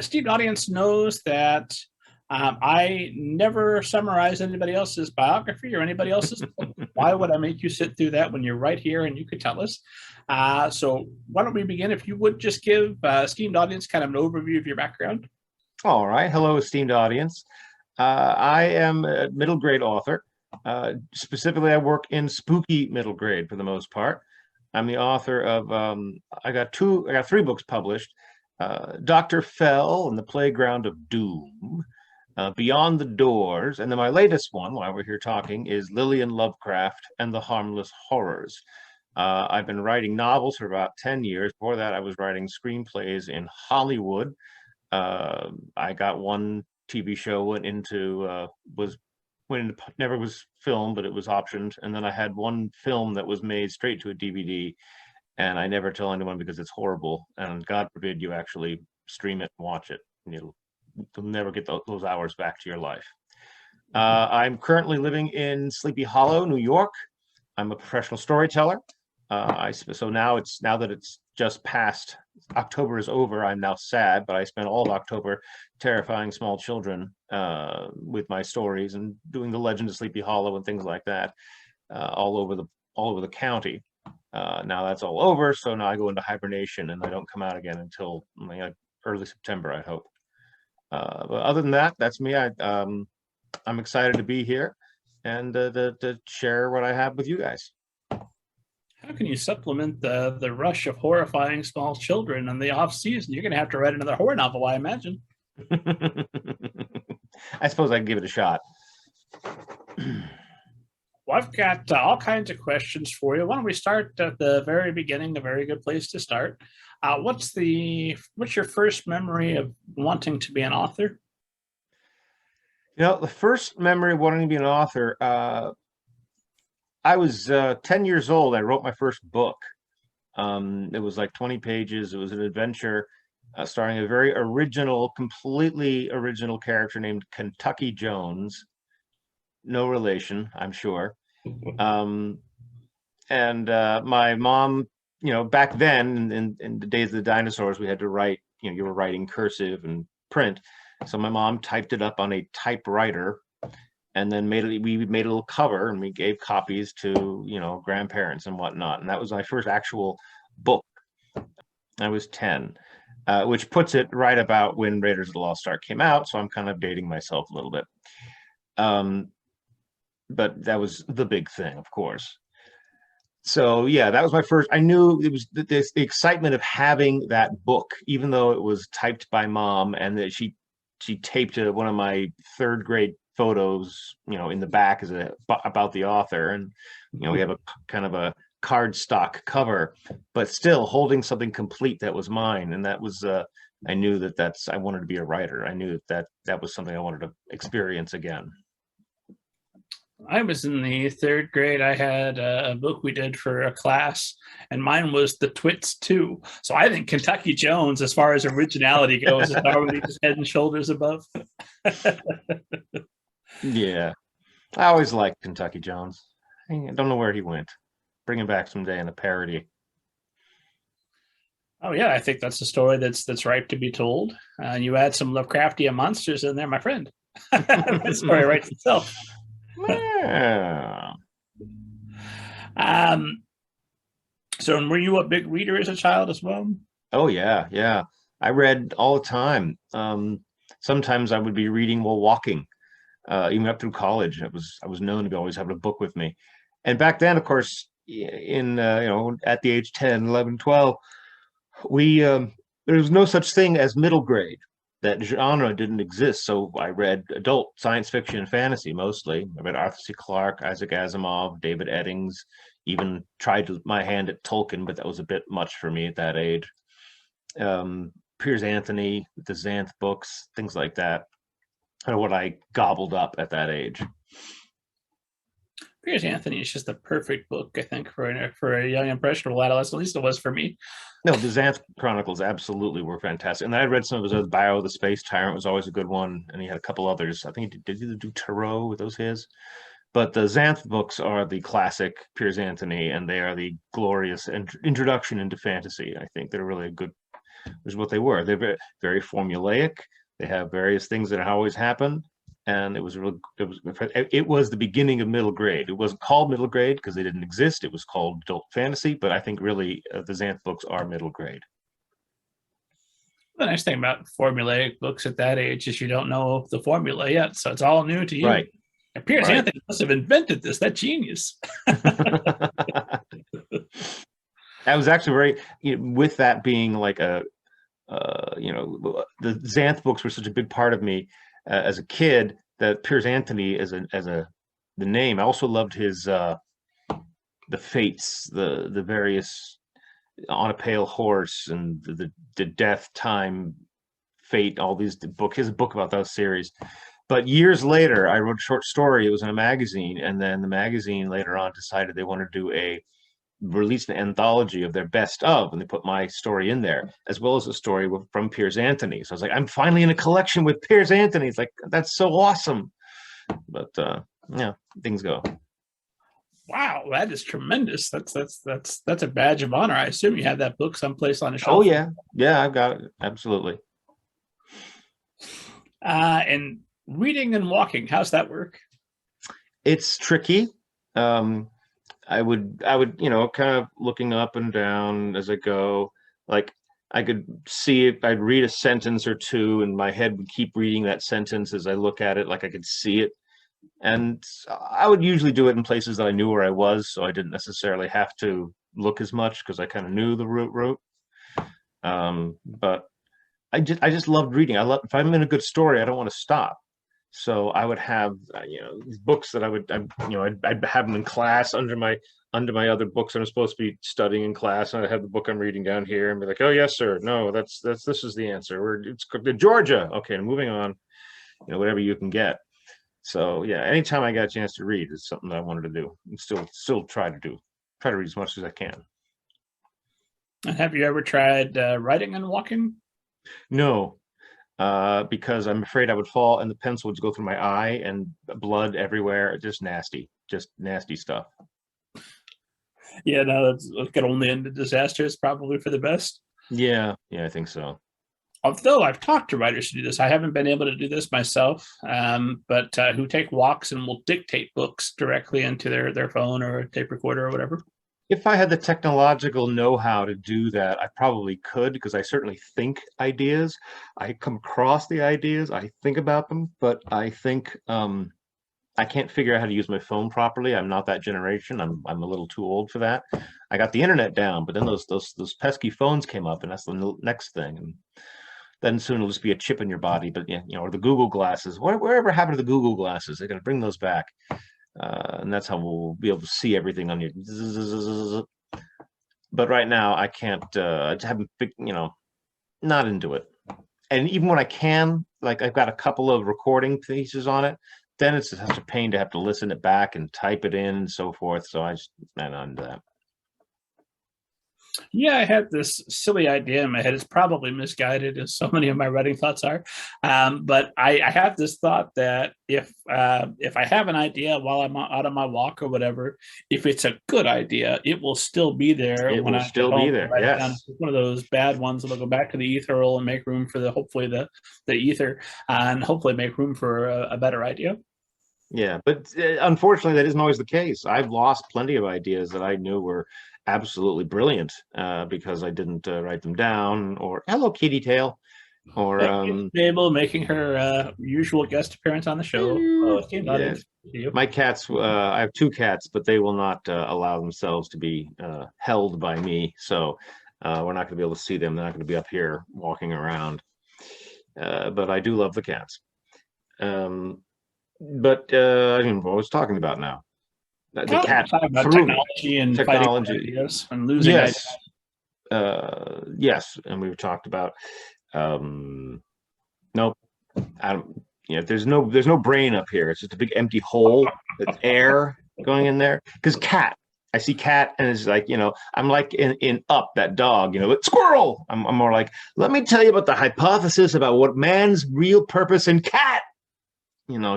esteemed audience knows that I never summarize anybody else's biography or anybody else's book. Why would I make you sit through that when you're right here and you could tell us? So why don't we begin? If you would just give esteemed audience kind of an overview of your background. All right. Hello, esteemed audience. I am a middle grade author. Specifically, I work in spooky middle grade for the most part. I'm the author of, I got three books published. Dr. Fell and the Playground of Doom, Beyond the Doors, and then my latest one, while we're here talking, is Lillian Lovecraft and the Harmless Horrors. I've been writing novels for about 10 years. Before that, I was writing screenplays in Hollywood. I got one TV show never was filmed, but it was optioned. And then I had one film that was made straight to a DVD, and I never tell anyone because it's horrible. And God forbid you actually stream it and watch it. You'll never get those hours back to your life. I'm currently living in Sleepy Hollow, New York. I'm a professional storyteller. So now that it's just past, October is over, I'm now sad, but I spent all of October terrifying small children with my stories and doing the Legend of Sleepy Hollow and things like that all over the county. Now that's all over, so now I go into hibernation and I don't come out again until early September, I hope. But other than that, that's me. I'm excited to be here and to share what I have with you guys. How can you supplement the rush of horrifying small children in the off season? You're going to have to write another horror novel, I imagine. I suppose I can give it a shot. Well, I've got all kinds of questions for you. Why don't we start at the very beginning? A very good place to start. What's your first memory of wanting to be an author? The first memory of wanting to be an author, I was 10 years old. I wrote my first book. It was like 20 pages. It was an adventure starring a very completely original character named Kentucky Jones. No relation, I'm sure. And my mom, back then in the days of the dinosaurs, we had to write, you were writing cursive and print. So my mom typed it up on a typewriter and then we made a little cover and we gave copies to, grandparents and whatnot. And that was my first actual book. I was 10, which puts it right about when Raiders of the Lost Ark came out. So I'm kind of dating myself a little bit. But that was the big thing, of course. So yeah, that was my first. I knew it was the excitement of having that book, even though it was typed by Mom and that she taped one of my third grade photos, in the back is about the author, and we have a kind of a cardstock cover, but still holding something complete that was mine, and that was I knew I wanted to be a writer. I knew that was something I wanted to experience again. I was in the third grade. I had a book we did for a class, and mine was The Twits 2. So I think Kentucky Jones, as far as originality goes, is already just head and shoulders above. Yeah, I always liked Kentucky Jones. I don't know where he went. Bring him back someday in a parody. Oh yeah, I think that's a story that's ripe to be told. You add some Lovecraftian monsters in there, my friend. That story writes itself. Yeah. So were you a big reader as a child as well? Oh yeah. I read all the time. Sometimes I would be reading while walking. Even up through college, I was known to be always having a book with me. And back then, of course, at the age 10, 11, 12, there was no such thing as middle grade. That genre didn't exist. So I read adult science fiction and fantasy mostly. I read Arthur C. Clarke, Isaac Asimov, David Eddings, even tried my hand at Tolkien, but that was a bit much for me at that age. Piers Anthony, the Xanth books, things like that are what I gobbled up at that age. Piers Anthony is just the perfect book, I think, for a young impressionable adolescent. At least it was for me. No, the Xanth Chronicles absolutely were fantastic. And I read some of his other Bio, the Space Tyrant was always a good one. And he had a couple others. I think did he do Tarot? With those his? But the Xanth books are the classic Piers Anthony, and they are the glorious introduction into fantasy. I think they're really a good is what they were. They're very, very formulaic. They have various things that always happen. And it was the beginning of middle grade. It wasn't called middle grade because they didn't exist. It was called adult fantasy, but I think really the Xanth books are middle grade. The nice thing about formulaic books at that age is you don't know the formula yet, so it's all new to you. Right. And Piers Anthony must have invented this. That genius. I was actually with that being like the Xanth books were such a big part of me as a kid, that Piers Anthony the name. I also loved his the fates, the various On a Pale Horse and the Death, Time, Fate, all these books. His book about those series. But years later, I wrote a short story. It was in a magazine, and then the magazine later on decided they wanted to release an anthology of their best of, and they put my story in there, as well as a story from Piers Anthony. So I was like, I'm finally in a collection with Piers Anthony. It's like, that's so awesome. But yeah, things go. Wow, that is tremendous. That's a badge of honor. I assume you have that book someplace on a shelf. Oh yeah, I've got it. Absolutely. And reading and walking, how's that work? It's tricky. I would, kind of looking up and down as I go. Like I could see it. I'd read a sentence or two, and my head would keep reading that sentence as I look at it. Like I could see it. And I would usually do it in places that I knew where I was, so I didn't necessarily have to look as much because I kind of knew the route. But I just loved reading. If I'm in a good story, I don't want to stop. So I would have these books that I'd have them in class under my other books I'm supposed to be studying in class, and I'd have the book I'm reading down here and be like, oh yes sir, no, this is the answer. It's Georgia. Okay, I'm moving on. Whatever you can get. So yeah, anytime I got a chance to read is something that I wanted to do, and still try to read as much as I can. And have you ever tried writing and walking? No, because I'm afraid I would fall and the pencil would go through my eye and blood everywhere. Just nasty stuff. Yeah, no, that could only end in disaster. It's probably for the best. Yeah, I think so. Although I've talked to writers who do this, I haven't been able to do this myself, but who take walks and will dictate books directly into their phone or tape recorder or whatever. If I had the technological know-how to do that, I probably could, because I certainly think ideas. I come across the ideas, I think about them, but I think I can't figure out how to use my phone properly. I'm not that generation. I'm a little too old for that. I got the internet down, but then those pesky phones came up, and that's the next thing. And then soon it'll just be a chip in your body. But or the Google glasses. Whatever happened to the Google glasses? They're going to bring those back, and that's how we'll be able to see everything on your. But right now I can't. I just haven't, not into it. And even when I can, like I've got a couple of recording pieces on it, then it's such a pain to have to listen it back and type it in and so forth. So I just not into that. Yeah, I had this silly idea in my head. It's probably misguided, as so many of my writing thoughts are. But I have this thought that if I have an idea while I'm out on my walk or whatever, if it's a good idea, it will still be there. It will still be there. Yes. One of those bad ones that'll go back to the ether roll and make room for hopefully the ether, and hopefully make room for a better idea. Yeah, but unfortunately, that isn't always the case. I've lost plenty of ideas that I knew were absolutely brilliant because I didn't write them down. Or hello, Kitty Tail, or Mabel making her usual guest appearance on the show. My cats. I have two cats, but they will not allow themselves to be held by me. So we're not going to be able to see them. They're not going to be up here walking around. But I do love the cats. But I don't know what I was talking about now. The cat technology and technology ideas and losing ideas. Yes, and we've talked about nope. I don't. There's no brain up here. It's just a big empty hole with air going in there. Because I see cat, and it's like I'm like in Up, that dog. Squirrel. I'm more like, let me tell you about the hypothesis about what man's real purpose in cat.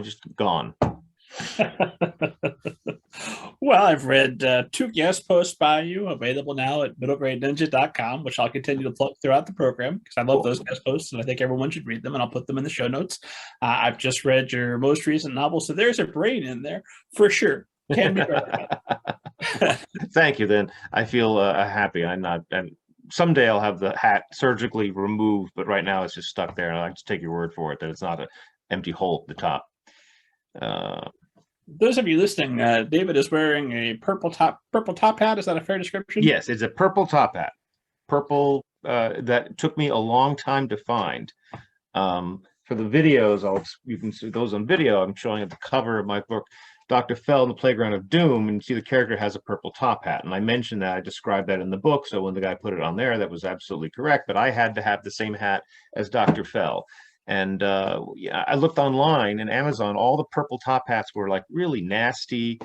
Just gone. Well, I've read 2 guest posts by you available now at middlegradeninja.com, which I'll continue to plug throughout the program because I love Cool. those guest posts and I think everyone should read them, and I'll put them in the show notes. I've just read your most recent novel, so there's a brain in there for sure. Can be verified. Thank you. Then I feel happy. I'm not. And someday I'll have the hat surgically removed, but right now it's just stuck there. And I just take your word for it that it's not an empty hole at the top. Those of you listening, David is wearing a purple top hat. Is that a fair description? Yes, it's a purple top hat. Purple that took me a long time to find. For the videos, you can see those on video. I'm showing at the cover of my book, Dr. Fell in the Playground of Doom, and you see the character has a purple top hat. And I mentioned that, I described that in the book. So when the guy put it on there, that was absolutely correct. But I had to have the same hat as Dr. Fell. And yeah, I looked online and Amazon, all the purple top hats were like really nasty,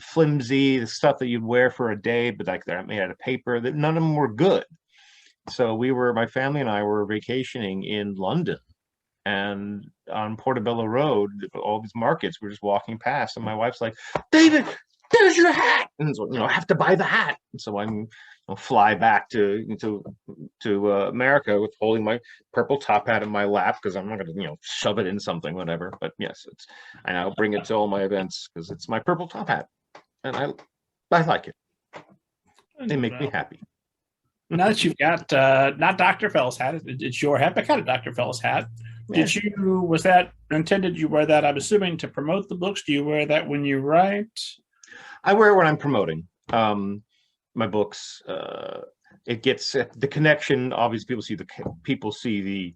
flimsy, the stuff that you'd wear for a day, but like they're made out of paper, that none of them were good. So my family and I were vacationing in London, and on Portobello Road, all these markets, we're just walking past, and my wife's like, David, there's your hat. And so, I have to buy the hat. And so I'm fly back to America with holding my purple top hat in my lap because I'm not going to shove it in something, whatever. But yes, I now bring it to all my events because it's my purple top hat, and I like it. They make me happy. Now that you've got not Dr. Fell's hat, it's your hat, but kind of Dr. Fell's hat. Was that intended you wear that, I'm assuming, to promote the books? Do you wear that when you write? I wear it when I'm promoting my books. It gets the connection. Obviously, people see the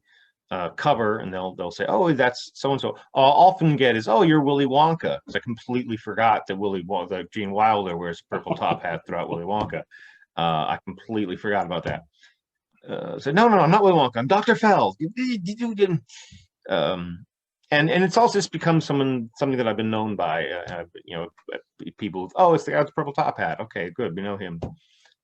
cover, and they'll say, "Oh, that's so and so." I'll often get is, "Oh, you're Willy Wonka," because I completely forgot that Gene Wilder wears a purple top hat throughout Willy Wonka. I completely forgot about that. So no, I'm not Willy Wonka. I'm Dr. Fell. And it's also just become something that I've been known by. People. Oh, it's the guy with the purple top hat. Okay, good. We know him.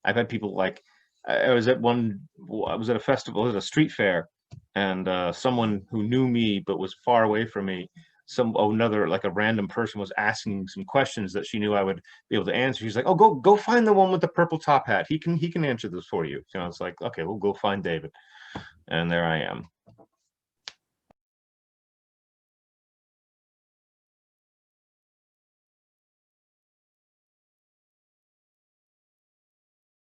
I've had people like, I was at a festival, at a street fair, and someone who knew me but was far away from me, a random person was asking some questions that she knew I would be able to answer. She's like, "Oh, go find the one with the purple top hat. He can answer this for you." It's like, okay, we'll go find David, and there I am.